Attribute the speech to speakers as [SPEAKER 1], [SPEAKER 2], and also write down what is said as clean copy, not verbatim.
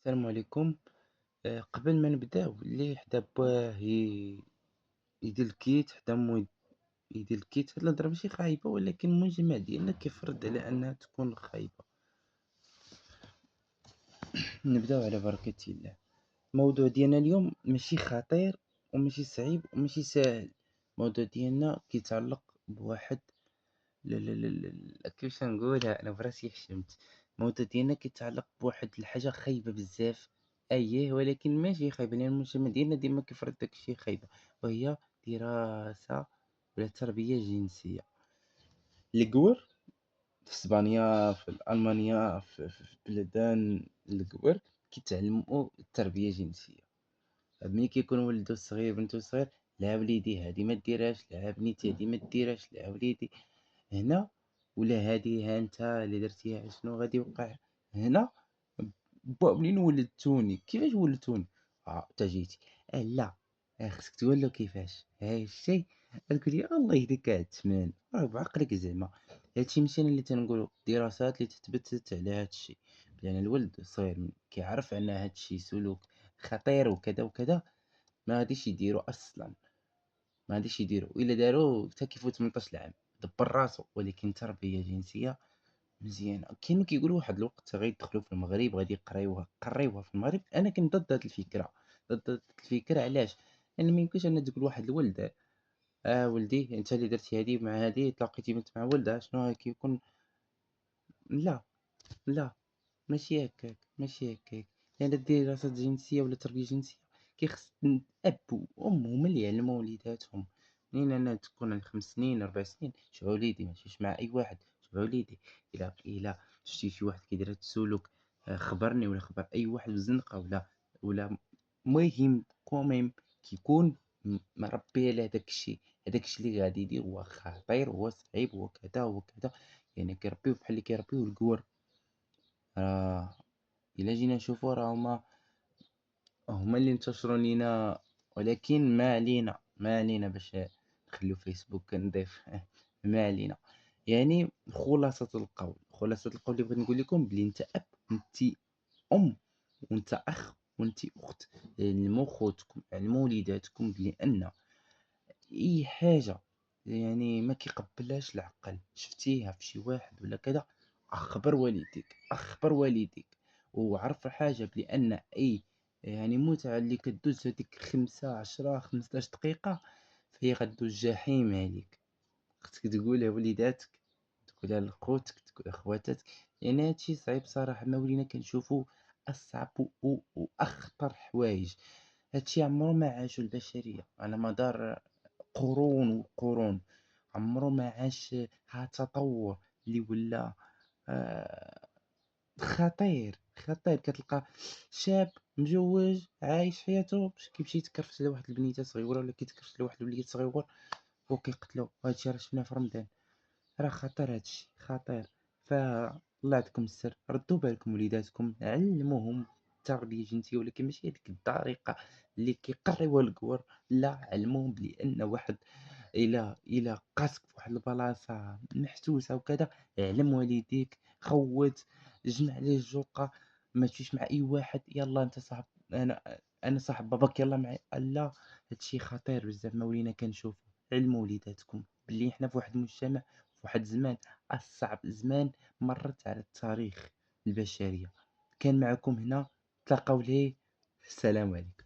[SPEAKER 1] السلام عليكم. قبل ما نبداو اللي حدا باه يدير الكيت حدا مو يدير الكيت. هاد الهضرة ماشي خايبة، ولكن المجتمع ديالنا كيفرض على أنها تكون خايبة. نبداو على بركة الله. الموضوع ديالنا اليوم ماشي خطير وماشي صعيب وماشي ساهل. الموضوع ديالنا كيتعلق بواحد كيفاش نقولها أنا براسي حشمت. الموضوع ديالنا كيتعلق بواحد الحاجة خايبة بزاف، أييه، ولكن ماشي خايبة لأن المجتمع ديالنا ديما كيفرض داك الشي خايبة، وهي دراسة ولا تربية جنسية. الكور في إسبانيا، في ألمانيا، في بلدان الكور كيتعلموا التربية الجنسية. ملي كيكون ولدو صغير بنتو صغير، لا وليدي هادي ما ديرهاش، لا بنيتي هادي ما ديرهاش، لا وليدي هنا، ولا هادي ها نتا اللي درتيها شنو غادي يوقع هنا. با منين ولدتوني، كيفاش ولدتوني؟ نتا جيتي، لا، خصك تقول له كيفاش ها الشي. تقول لي الله يهديك الثمن، راه بعقلك زعما. هادشي ماشي أنا اللي تنقولو، دراسات اللي تثبتت على هادشي، بأن الولد الصغير كيعرف أن هادشي سلوك خطير وكذا وكذا، ما غاديش يديرو أصلا، ما غاديش يديرو، وإلا دارو حتى كيفوت 18 عام دبر راسو. ولكن التربية الجنسية مزيانة. كاين كيقولوا واحد الوقت غيدخلوا في المغرب غادي يقريوها في المغرب. أنا كنت ضد هاد الفكرة، ضد هاد الفكرة. علاش؟ لأن ما يمكنش أن تقول واحد الولد ولدي أنت اللي درتي هادي مع هادي، تلاقيتي بنت مع ولدها شنو كيكون؟ لا، لا، ماشي هكاك، ماشي هكاك. لأن الدراسات الجنسية ولا التربية الجنسية كيخص الأب وأم هما اللي يعلموا وليداتهم. منين أنا تكون عندك 5 سنين 4 سنين، شوف وليدي ماشيش مع أي واحد، شوف وليدي إلا شتي شي واحد كيدير هاد السلوك، خبرني ولا خبر أي واحد في الزنقة ولا مهم كوميم كيكون مربي على داك الشي. هداك الشي اللي غادي يدير هو خطير، هو صعيب، هو كذا هو كذا. يعني كيربيوه بحال اللي كيربيو الكور. راه إلا جينا نشوفو راه هما اللي انتشروا لينا. ولكن ما علينا باش نخليو فيسبوك نضيف ما علينا. يعني خلاصة القول اللي بغيت نقول لكم بلي انت اب، انت ام، وانت اخ، وانت اخت. علموا خوتكم، علموا وليداتكم بلي ان اي حاجه يعني ما كيقبلهاش العقل شفتيها في شي واحد ولا كذا، اخبر والديك، اخبر والديك. وعرف حاجه بلي ان اي يعني متعه اللي كدوز هذيك 5 10 15 دقيقه، فهي غدوز جحيم عليك. خصك تقولها لوليداتك، تقولها لخوتك، تقولها لخواتاتك. يعني هادشي صعيب صراحه، ما ولينا كنشوفو اصعب واخطر حوايج. هادشي عمرو ما عاشو البشريه على مدار قرون وقرون. عمرو ما عاش ها التطور اللي ولا آه، خطير خطير. كتلقى شاب مجوج عايش حياته باش كيمشي يتكرفس على واحد البنيته صغيره ولا كيتكرفس على واحد الوليد صغير وكيقتلو. وهادشي راه شفناه في رمضان. راه خطير هادشي خطير. الله يعطيكم السر، ردوا بالكم وليداتكم، علموهم التربية الجنسية، ولكن ماشي هذيك الطريقة اللي كيقريوها الكبار. لا، علموهم بلي ان واحد إلا قاسك في واحد البلاصة محسوسة وكذا، علم والديك، خوت، جمع ليه الجوقة. ما تمشيش مع أي واحد، يلا أنت صاحب، أنا صاحب باباك يلا معايا. لا، هادشي خطير بزاف. ما ولينا كنشوفو. علموا وليداتكم بلي حنا في واحد المجتمع، في واحد الزمان، أصعب زمان مرت على التاريخ البشرية. كان معكم هنا، تلاقاو ليه. السلام عليكم.